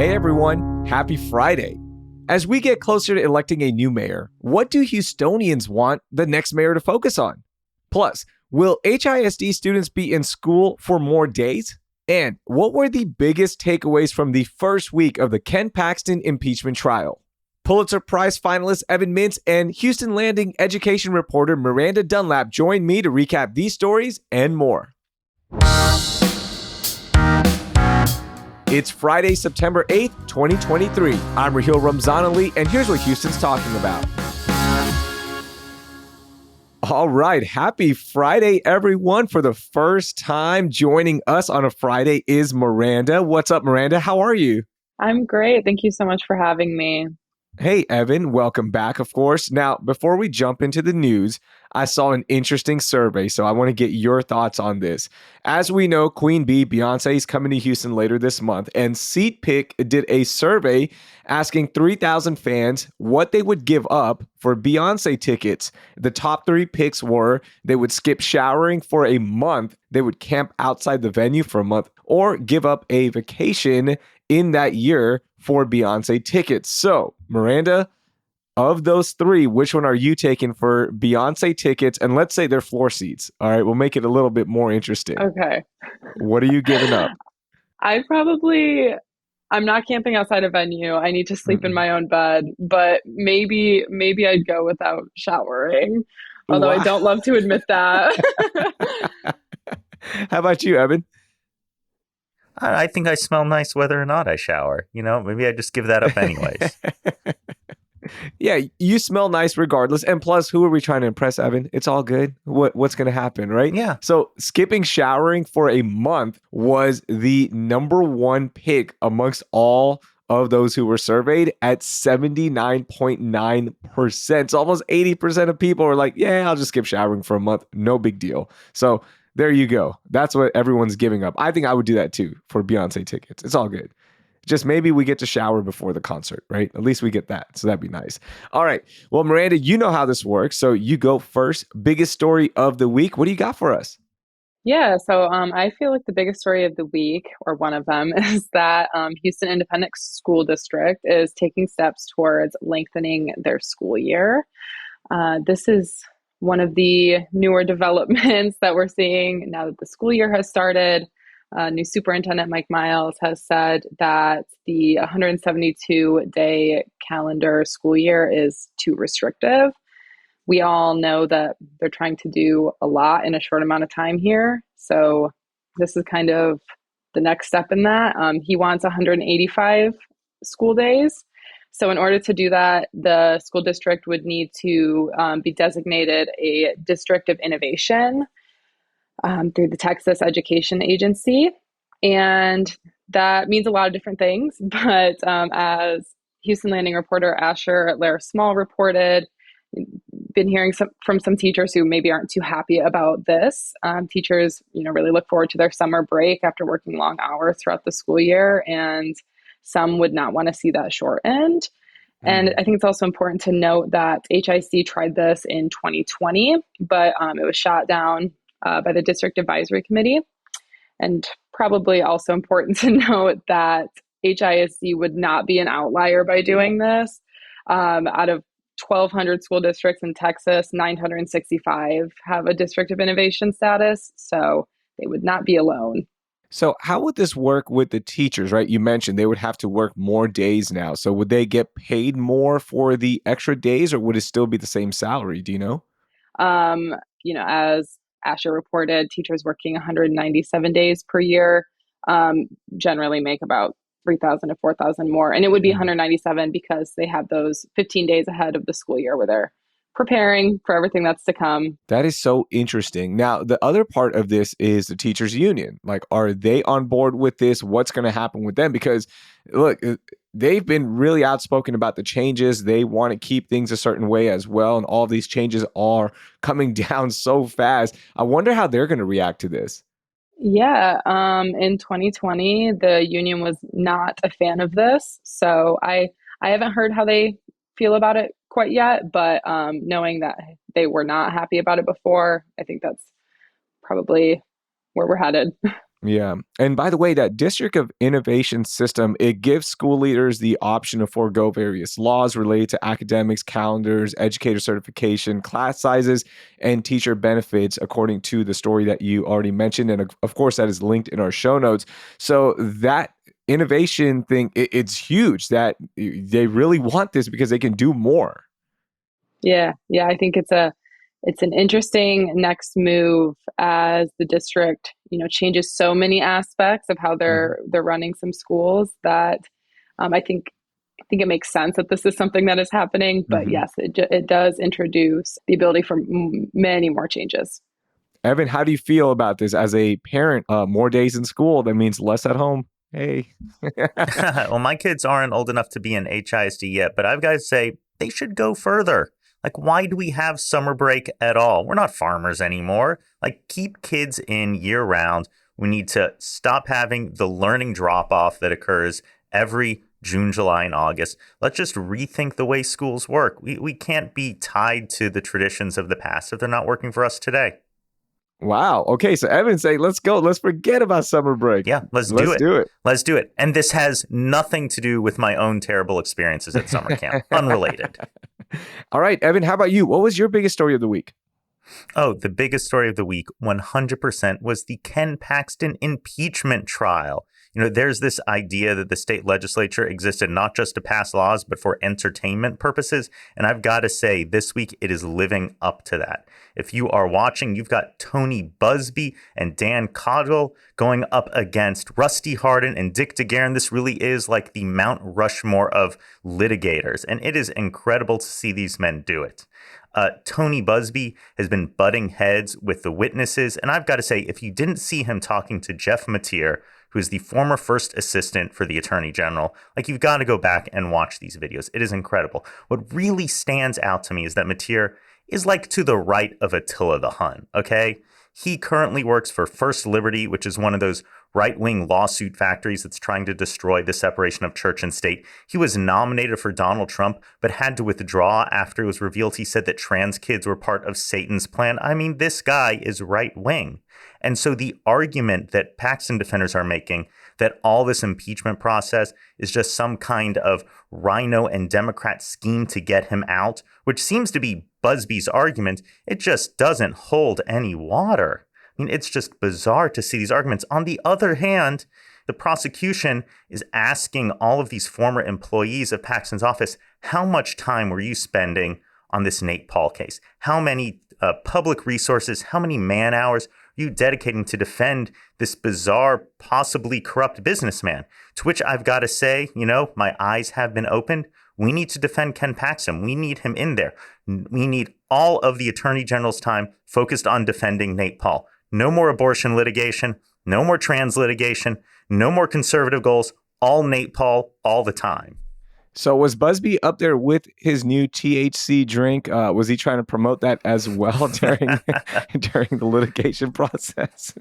Hey everyone, happy Friday. As we get closer to electing a new mayor, what do Houstonians want the next mayor to focus on? Plus, will HISD students be in school for more days? And what were the biggest takeaways from the first week of the Ken Paxton impeachment trial? Pulitzer Prize finalist Evan Mintz and Houston Landing education reporter Miranda Dunlap join me to recap these stories and more. It's Friday, September 8th, 2023. I'm Raheel Ramzan-Ali, and here's what Houston's talking about. All right, happy Friday, everyone. For the first time joining us on a Friday is Miranda. What's up, Miranda? How are you? I'm great. Thank you so much for having me. Hey, Evan, welcome back, of course. Now, before we jump into the news, I saw an interesting survey, so I want to get your thoughts on this. As we know, Queen Bee, Beyonce, is coming to Houston later this month, and SeatPick did a survey asking 3,000 fans what they would give up for Beyonce tickets. The top three picks were they would skip showering for a month, they would camp outside the venue for a month, or give up a vacation in that year for Beyonce tickets. So, Miranda, of those three, which one are you taking for Beyonce tickets? And let's say they're floor seats. All right, we'll make it a little bit more interesting. Okay. What are you giving up? I'm not camping outside a venue. I need to sleep in Mm-mm. my own bed, but maybe I'd go without showering. Although I Wow. don't love to admit that. How about you, Evan? I think I smell nice whether or not I shower. Maybe I just give that up anyways. Yeah, you smell nice regardless. And plus, who are we trying to impress, Evan? It's all good. What's going to happen, right? Yeah. So skipping showering for a month was the number one pick amongst all of those who were surveyed at 79.9%. So almost 80% of people were like, yeah, I'll just skip showering for a month. No big deal. So there you go. That's what everyone's giving up. I think I would do that too for Beyonce tickets. It's all good. Just maybe we get to shower before the concert, right? At least we get that. So that'd be nice. All right. Well, Miranda, you know how this works. So you go first. Biggest story of the week. What do you got for us? Yeah, so I feel like the biggest story of the week, or one of them, is that Houston Independent School District is taking steps towards lengthening their school year. This is one of the newer developments that we're seeing now that the school year has started. New superintendent Mike Miles has said that the 172-day calendar school year is too restrictive. We all know that they're trying to do a lot in a short amount of time here. So this is kind of the next step in that. He wants 185 school days. So in order to do that, the school district would need to be designated a district of innovation through the Texas Education Agency. And that means a lot of different things. But as Houston Landing reporter Asher Lara Small reported, been hearing from some teachers who maybe aren't too happy about this. Teachers, really look forward to their summer break after working long hours throughout the school year, and some would not want to see that shortened. And I think it's also important to note that HIC tried this in 2020, but it was shot down by the District Advisory Committee. And probably also important to note that HISD would not be an outlier by doing this. Out of 1,200 school districts in Texas, 965 have a District of Innovation status, so they would not be alone. So how would this work with the teachers, right? You mentioned they would have to work more days now. So would they get paid more for the extra days, or would it still be the same salary? Do you know? As Asher reported, teachers working 197 days per year generally make about 3,000 to 4,000 more. And it would be 197 because they have those 15 days ahead of the school year where they're preparing for everything that's to come. That is so interesting. Now, the other part of this is the teachers union. Like, are they on board with this? What's going to happen with them? Because look, they've been really outspoken about the changes. They want to keep things a certain way as well. And all of these changes are coming down so fast. I wonder how they're going to react to this. Yeah, in 2020, the union was not a fan of this. So I haven't heard how they feel about it quite yet, but knowing that they were not happy about it before, I think that's probably where we're headed. Yeah. And by the way, that District of Innovation system, it gives school leaders the option to forego various laws related to academics, calendars, educator certification, class sizes, and teacher benefits, according to the story that you already mentioned. And of course, that is linked in our show notes. So that innovation thing, it's huge that they really want this because they can do more. Yeah, yeah, I think it's an interesting next move as the district, changes so many aspects of how Mhm. they're running some schools that I think it makes sense that this is something that is happening. But Mhm. yes, it does introduce the ability for many more changes. Evan, how do you feel about this as a parent? More days in school, that means less at home. Hey. Well, my kids aren't old enough to be in HISD yet, but I've got to say they should go further. Like, why do we have summer break at all? We're not farmers anymore. Like, keep kids in year round. We need to stop having the learning drop off that occurs every June, July, and August. Let's just rethink the way schools work. We can't be tied to the traditions of the past if they're not working for us today. Wow. Okay. So Evan's saying, let's go. Let's forget about summer break. Yeah, let's do Let's it. do it. Let's do it. And this has nothing to do with my own terrible experiences at summer camp. Unrelated. All right, Evan, how about you? What was your biggest story of the week? Oh, the biggest story of the week, 100%, was the Ken Paxton impeachment trial. There's this idea that the state legislature existed not just to pass laws, but for entertainment purposes. And I've got to say, this week, it is living up to that. If you are watching, you've got Tony Busby and Dan Coggle going up against Rusty Hardin and Dick DeGuerin. This really is like the Mount Rushmore of litigators. And it is incredible to see these men do it. Tony Busby has been butting heads with the witnesses. And I've got to say, if you didn't see him talking to Jeff Mateer, who is the former first assistant for the attorney general, like, you've got to go back and watch these videos. It is incredible. What really stands out to me is that Mateer is like to the right of Attila the Hun, okay? He currently works for First Liberty, which is one of those right-wing lawsuit factories that's trying to destroy the separation of church and state. He was nominated for Donald Trump, but had to withdraw after it was revealed he said that trans kids were part of Satan's plan. I mean, this guy is right-wing. And so the argument that Paxton defenders are making that all this impeachment process is just some kind of Rhino and Democrat scheme to get him out, which seems to be Busby's argument, it just doesn't hold any water. I mean, it's just bizarre to see these arguments. On the other hand, the prosecution is asking all of these former employees of Paxton's office, how much time were you spending on this Nate Paul case? How many public resources, how many man hours are you dedicating to defend this bizarre, possibly corrupt businessman? To which I've got to say, my eyes have been opened. We need to defend Ken Paxton. We need him in there. We need all of the attorney general's time focused on defending Nate Paul. No more abortion litigation, no more trans litigation, no more conservative goals, all Nate Paul all the time. So was Busby up there with his new THC drink? Was he trying to promote that as well during the litigation process?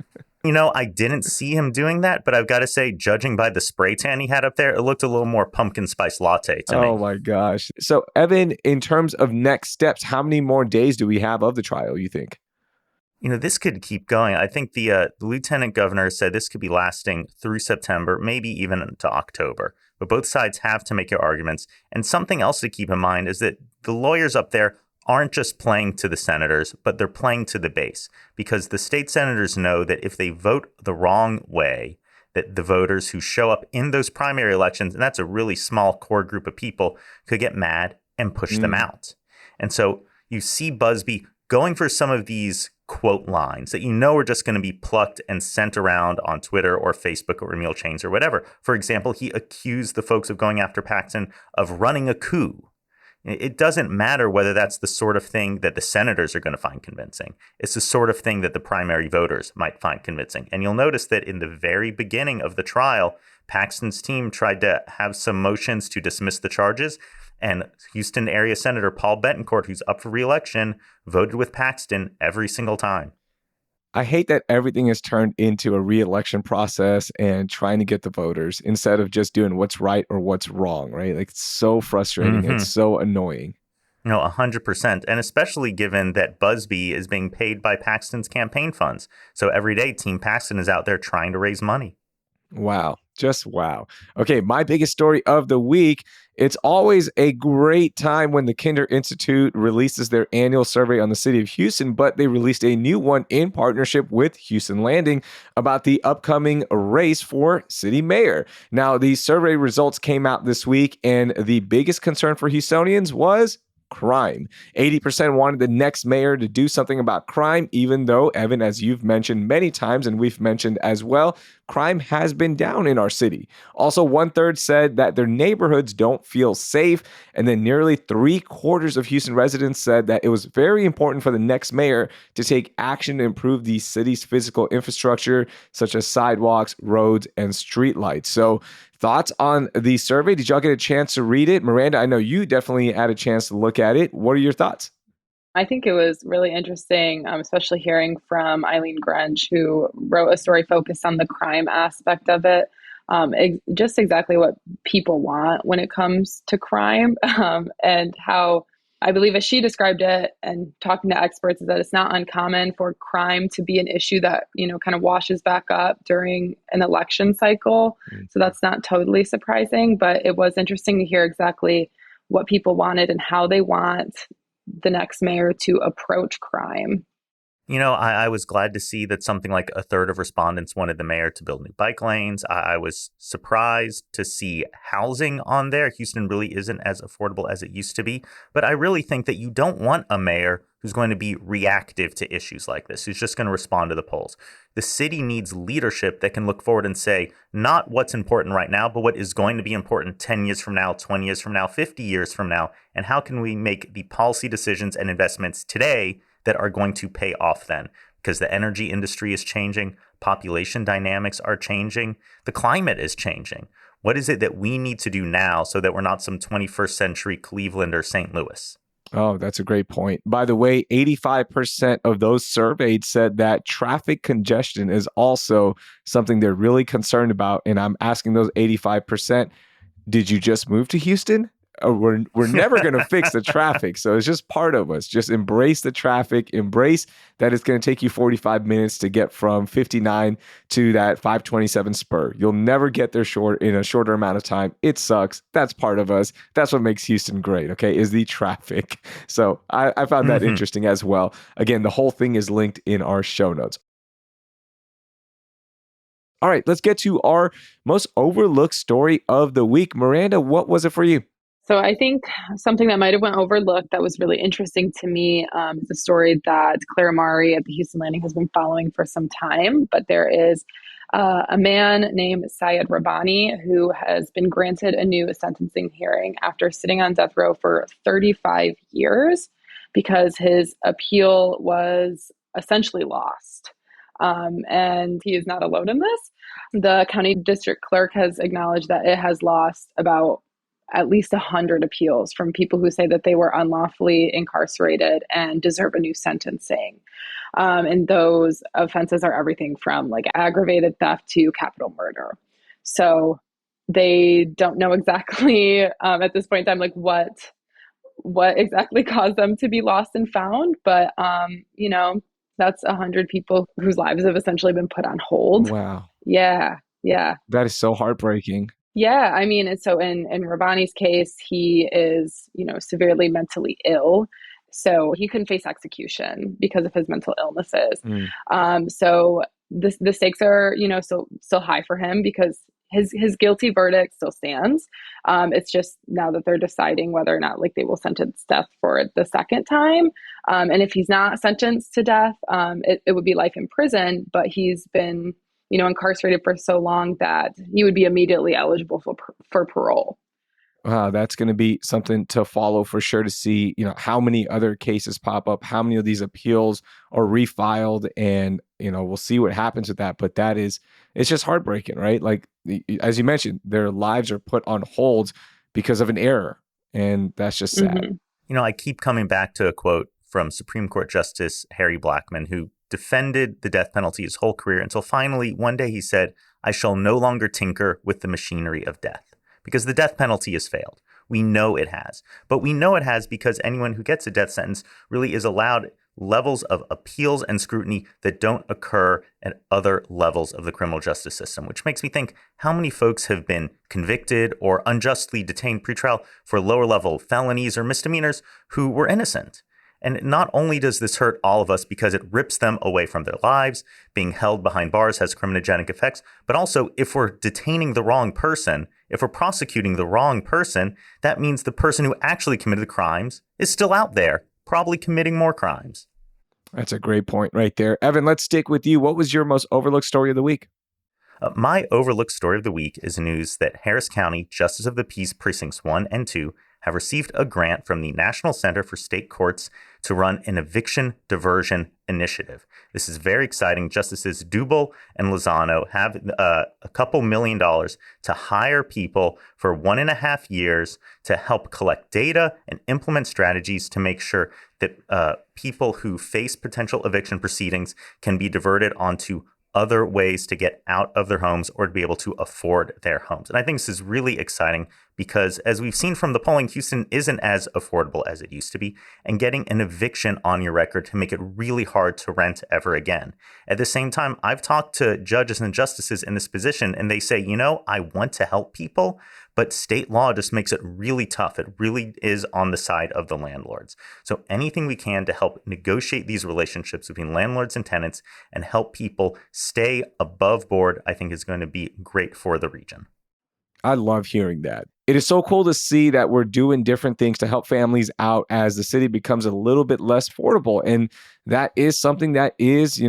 I didn't see him doing that, but I've got to say, judging by the spray tan he had up there, it looked a little more pumpkin spice latte to me. Oh my gosh. So Evan, in terms of next steps, how many more days do we have of the trial, you think? This could keep going. I think the lieutenant governor said this could be lasting through September, maybe even into October. But both sides have to make their arguments. And something else to keep in mind is that the lawyers up there aren't just playing to the senators, but they're playing to the base, because the state senators know that if they vote the wrong way, that the voters who show up in those primary elections, and that's a really small core group of people, could get mad and push them out. And so you see Busby going for some of these quote lines that are just going to be plucked and sent around on Twitter or Facebook or email chains or whatever. For example, he accused the folks of going after Paxton of running a coup. It doesn't matter whether that's the sort of thing that the senators are going to find convincing. It's the sort of thing that the primary voters might find convincing. And you'll notice that in the very beginning of the trial, Paxton's team tried to have some motions to dismiss the charges. And Houston area Senator Paul Bettencourt, who's up for re-election, voted with Paxton every single time. I hate that everything is turned into a re-election process and trying to get the voters instead of just doing what's right or what's wrong, right? Like, it's so frustrating. It's so annoying. 100%. And especially given that Busby is being paid by Paxton's campaign funds. So every day, Team Paxton is out there trying to raise money. Wow. Just wow. Okay, my biggest story of the week. It's always a great time when the Kinder Institute releases their annual survey on the city of Houston, but they released a new one in partnership with Houston Landing about the upcoming race for city mayor. Now, these survey results came out this week, and the biggest concern for Houstonians was crime. 80% wanted the next mayor to do something about crime, even though, Evan, as you've mentioned many times, and we've mentioned as well, crime has been down in our city. Also, 1/3 said that their neighborhoods don't feel safe. And then nearly 3/4 of Houston residents said that it was very important for the next mayor to take action to improve the city's physical infrastructure, such as sidewalks, roads, and streetlights. So, thoughts on the survey? Did y'all get a chance to read it? Miranda, I know you definitely had a chance to look at it. What are your thoughts? I think it was really interesting, especially hearing from Eileen Grench, who wrote a story focused on the crime aspect of it. Just exactly what people want when it comes to crime, and how I believe, as she described it and talking to experts, is that it's not uncommon for crime to be an issue that, kind of washes back up during an election cycle. So that's not totally surprising, but it was interesting to hear exactly what people wanted and how they want the next mayor to approach crime. I was glad to see that something like 1/3 of respondents wanted the mayor to build new bike lanes. I was surprised to see housing on there. Houston really isn't as affordable as it used to be. But I really think that you don't want a mayor who's going to be reactive to issues like this, who's just going to respond to the polls. The city needs leadership that can look forward and say, not what's important right now, but what is going to be important 10 years from now, 20 years from now, 50 years from now, and how can we make the policy decisions and investments today that are going to pay off then, because the energy industry is changing, population dynamics are changing, the climate is changing. What is it that we need to do now so that we're not some 21st century Cleveland or St. Louis? Oh, that's a great point. By the way, 85% of those surveyed said that traffic congestion is also something they're really concerned about. And I'm asking those 85%, did you just move to Houston? We're never going to fix the traffic. So it's just part of us. Just embrace the traffic. Embrace that it's going to take you 45 minutes to get from 59 to that 527 spur. You'll never get there in a shorter amount of time. It sucks. That's part of us. That's what makes Houston great, okay, is the traffic. So I found that interesting as well. Again, the whole thing is linked in our show notes. All right, let's get to our most overlooked story of the week. Miranda, what was it for you? So I think something that might have went overlooked that was really interesting to me is a story that Claire Amari at the Houston Landing has been following for some time. But there is a man named Syed Rabbani who has been granted a new sentencing hearing after sitting on death row for 35 years because his appeal was essentially lost. And he is not alone in this. The county district clerk has acknowledged that it has lost about at least 100 appeals from people who say that they were unlawfully incarcerated and deserve a new sentencing. And those offenses are everything from like aggravated theft to capital murder. So they don't know exactly at this point in time, like what exactly caused them to be lost and found. But, that's 100 people whose lives have essentially been put on hold. Wow. Yeah. Yeah. That is so heartbreaking. Yeah, I mean, and so in Rabbani's case, he is, severely mentally ill. So he couldn't face execution because of his mental illnesses. So the stakes are, still high for him because his guilty verdict still stands. It's just now that they're deciding whether or not like they will sentence death for the second time. And if he's not sentenced to death, it would be life in prison, but he's been incarcerated for so long that he would be immediately eligible for parole. Wow, that's going to be something to follow for sure to see, how many other cases pop up, how many of these appeals are refiled, and, we'll see what happens with that. But it's just heartbreaking, right? Like, as you mentioned, their lives are put on hold because of an error. And that's just sad. I keep coming back to a quote from Supreme Court Justice Harry Blackmun, who defended the death penalty his whole career until finally one day he said, "I shall no longer tinker with the machinery of death." because the death penalty has failed. We know it has. But we know it has because anyone who gets a death sentence really is allowed levels of appeals and scrutiny that don't occur at other levels of the criminal justice system, which makes me think how many folks have been convicted or unjustly detained pretrial for lower level felonies or misdemeanors who were innocent. And not only does this hurt all of us because it rips them away from their lives, being held behind bars has criminogenic effects, but also if we're detaining the wrong person, if we're prosecuting the wrong person, that means the person who actually committed the crimes is still out there, probably committing more crimes. That's a great point right there. Evan, let's stick with you. What was your most overlooked story of the week? My overlooked story of the week is news that Harris County Justice of the Peace Precincts 1 and 2 have received a grant from the National Center for State Courts to run an eviction diversion initiative. This is very exciting. Justices Dubel and Lozano have a couple $1 million to hire people for 1.5 years to help collect data and implement strategies to make sure that people who face potential eviction proceedings can be diverted onto other ways to get out of their homes or to be able to afford their homes. And I think this is really exciting because, as we've seen from the polling, Houston isn't as affordable as it used to be, and getting an eviction on your record can make it really hard to rent ever again. At the same time, I've talked to judges and justices in this position, and they say, I want to help people, but state law just makes it really tough. It really is on the side of the landlords. So anything we can to help negotiate these relationships between landlords and tenants and help people stay above board, I think is going to be great for the region. I love hearing that. It is so cool to see that we're doing different things to help families out as the city becomes a little bit less affordable. And that is something that is,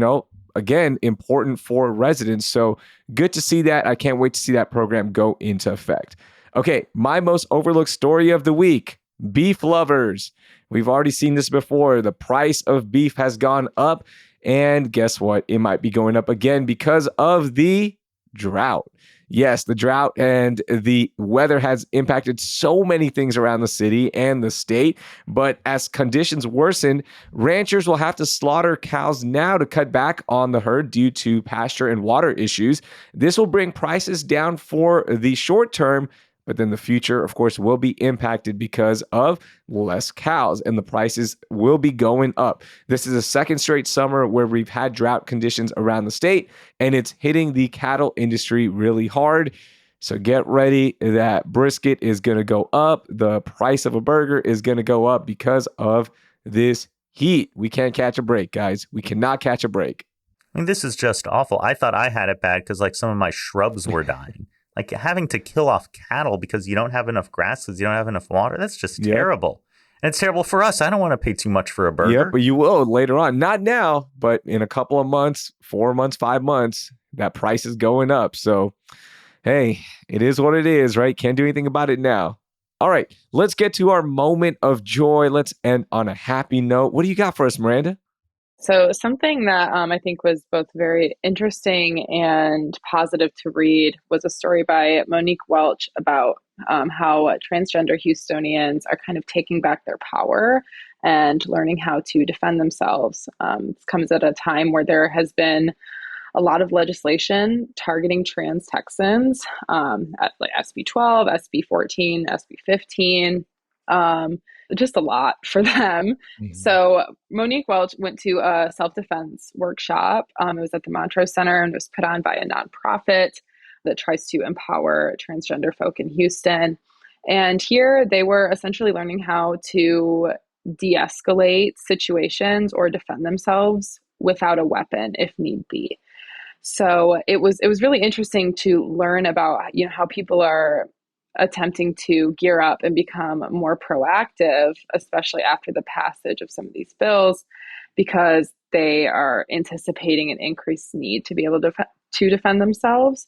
again, important for residents. So good to see that. I can't wait to see that program go into effect. Okay, my most overlooked story of the week, beef lovers. We've already seen this before. The price of beef has gone up. And guess what? It might be going up again because of the drought. Yes, the drought and the weather has impacted so many things around the city and the state. But as conditions worsen, ranchers will have to slaughter cows now to cut back on the herd due to pasture and water issues. This will bring prices down for the short term, but then the future, of course, will be impacted because of less cows and the prices will be going up. This is a second straight summer where we've had drought conditions around the state, and it's hitting the cattle industry really hard. So get ready. That brisket is going to go up. The price of a burger is going to go up because of this heat. We can't catch a break, guys. We cannot catch a break. I mean, this is just awful. I thought I had it bad because some of my shrubs were dying. Having to kill off cattle because you don't have enough grass, because you don't have enough water, that's just terrible. And it's terrible for us. I don't want to pay too much for a burger. Yeah, but you will later on. Not now, but in a couple of months, 4 months, 5 months, that price is going up. So, hey, it is what it is, right? Can't do anything about it now. All right, let's get to our moment of joy. Let's end on a happy note. What do you got for us, Miranda? So something that I think was both very interesting and positive to read was a story by Monique Welch about how transgender Houstonians are kind of taking back their power and learning how to defend themselves. This comes at a time where there has been a lot of legislation targeting trans Texans, at SB 12, SB 14, SB 15. Just a lot for them. Mm-hmm. So Monique Welch went to a self-defense workshop. It was at the Montrose Center and was put on by a nonprofit that tries to empower transgender folk in Houston. And here they were essentially learning how to de-escalate situations or defend themselves without a weapon if need be. So it was really interesting to learn about, how people are attempting to gear up and become more proactive, especially after the passage of some of these bills, because they are anticipating an increased need to be able to defend themselves.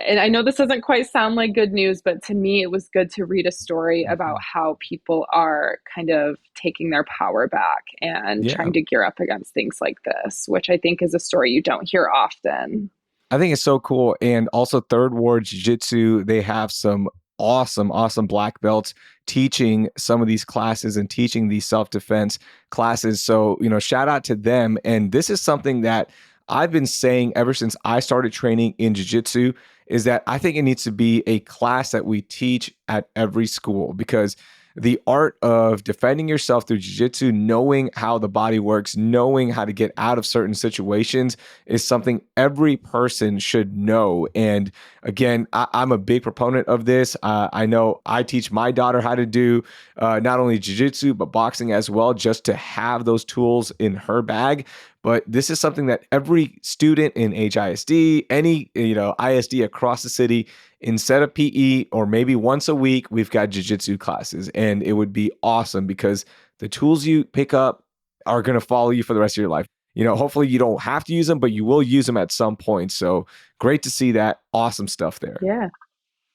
And I know this doesn't quite sound like good news, but to me, it was good to read a story about how people are kind of taking their power back and trying to gear up against things like this, which I think is a story you don't hear often. I think it's so cool. And also Third Ward Jiu-Jitsu, they have some awesome black belts teaching some of these classes and teaching these self-defense classes. So, shout out to them. And this is something that I've been saying ever since I started training in jiu-jitsu. is that I think it needs to be a class that we teach at every school, because the art of defending yourself through jiu-jitsu, knowing how the body works, knowing how to get out of certain situations, is something every person should know. And again, I'm a big proponent of this. I know I teach my daughter how to do not only jiu-jitsu, but boxing as well, just to have those tools in her bag. But this is something that every student in HISD, any ISD across the city, instead of PE, or maybe once a week, we've got jiu-jitsu classes. And it would be awesome, because the tools you pick up are going to follow you for the rest of your life. Hopefully you don't have to use them, but you will use them at some point. So great to see that. Awesome stuff there. Yeah.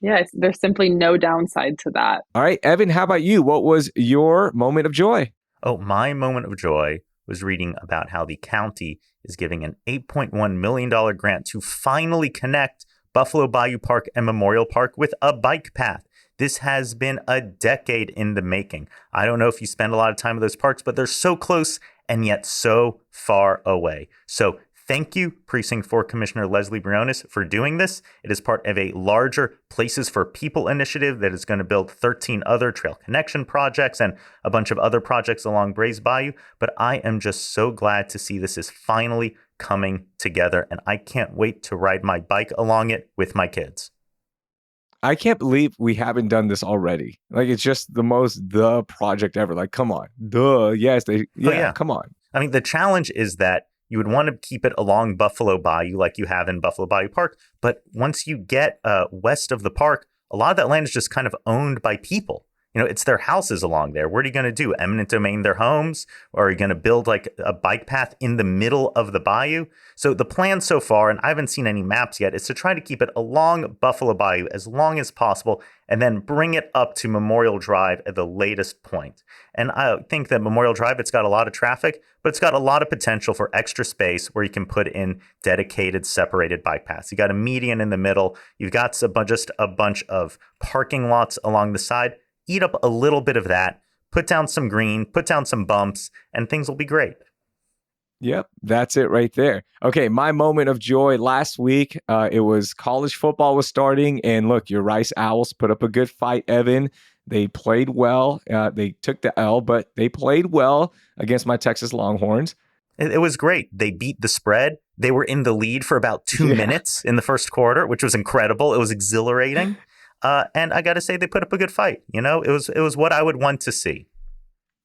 Yeah. There's simply no downside to that. All right, Evan, how about you? What was your moment of joy? Oh, my moment of joy was reading about how the county is giving an $8.1 million grant to finally connect Buffalo Bayou Park and Memorial Park with a bike path. This has been a decade in the making. I don't know if you spend a lot of time at those parks, but they're so close and yet so far away. So thank you, Precinct 4 Commissioner Leslie Briones, for doing this. It is part of a larger Places for People initiative that is going to build 13 other trail connection projects and a bunch of other projects along Brays Bayou. But I am just so glad to see this is finally coming together, and I can't wait to ride my bike along it with my kids. I can't believe we haven't done this already. Like, it's just the project ever. Like, come on. Yes. Come on. I mean, the challenge is that you would want to keep it along Buffalo Bayou like you have in Buffalo Bayou Park. But once you get west of the park, a lot of that land is just kind of owned by people. It's their houses along there. What are you going to do? Eminent domain their homes? Or are you going to build like a bike path in the middle of the bayou? So the plan so far, and I haven't seen any maps yet, is to try to keep it along Buffalo Bayou as long as possible and then bring it up to Memorial Drive at the latest point. And I think that Memorial Drive, it's got a lot of traffic, but it's got a lot of potential for extra space where you can put in dedicated, separated bike paths. You got a median in the middle. You've got just a bunch of parking lots along the side. Eat up a little bit of that, put down some green, put down some bumps, and things will be great. Yep, that's it right there. Okay, my moment of joy last week, it was college football was starting, and look, your Rice Owls put up a good fight, Evan. They played well. They took the L, but they played well against my Texas Longhorns. It was great. They beat the spread. They were in the lead for about 2 minutes in the first quarter, which was incredible. It was exhilarating. And I got to say, they put up a good fight. It was what I would want to see.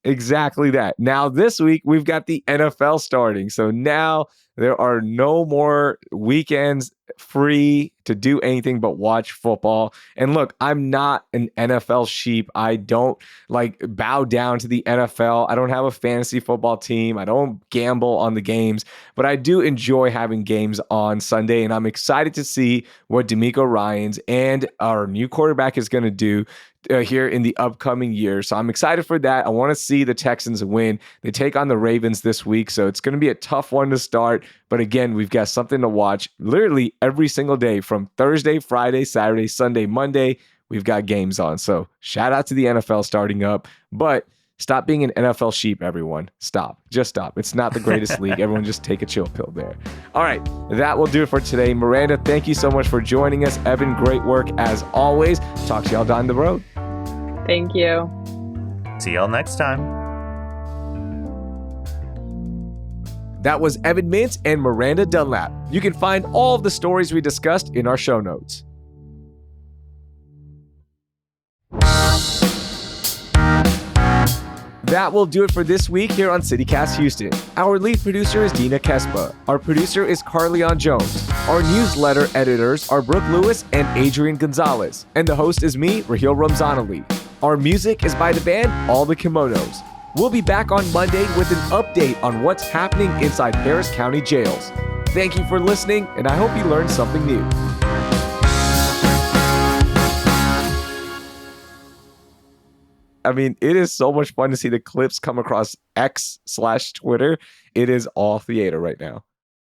Exactly that. Now, this week, we've got the NFL starting. So now there are no more weekends free to do anything but watch football. And look, I'm not an NFL sheep. I don't bow down to the NFL. I don't have a fantasy football team. I don't gamble on the games, but I do enjoy having games on Sunday. And I'm excited to see what DeMeco Ryans and our new quarterback is going to do here in the upcoming year. So I'm excited for that. I want to see the Texans win. They take on the Ravens this week, so it's going to be a tough one to start. But again, we've got something to watch literally every single day from Thursday, Friday, Saturday, Sunday, Monday. We've got games on. So shout out to the NFL starting up. But stop being an NFL sheep, everyone. Stop. Just stop. It's not the greatest league. Everyone just take a chill pill there. All right. That will do it for today. Miranda, thank you so much for joining us. Evan, great work as always. Talk to y'all down the road. Thank you. See y'all next time. That was Evan Mintz and Miranda Dunlap. You can find all of the stories we discussed in our show notes. That will do it for this week here on CityCast Houston. Our lead producer is Dina Kespa. Our producer is Carleon Jones. Our newsletter editors are Brooke Lewis and Adrian Gonzalez. And the host is me, Raheel Ramzanali. Our music is by the band All the Kimonos. We'll be back on Monday with an update on what's happening inside Harris County jails. Thank you for listening, and I hope you learned something new. I mean, it is so much fun to see the clips come across X/Twitter. It is all theater right now.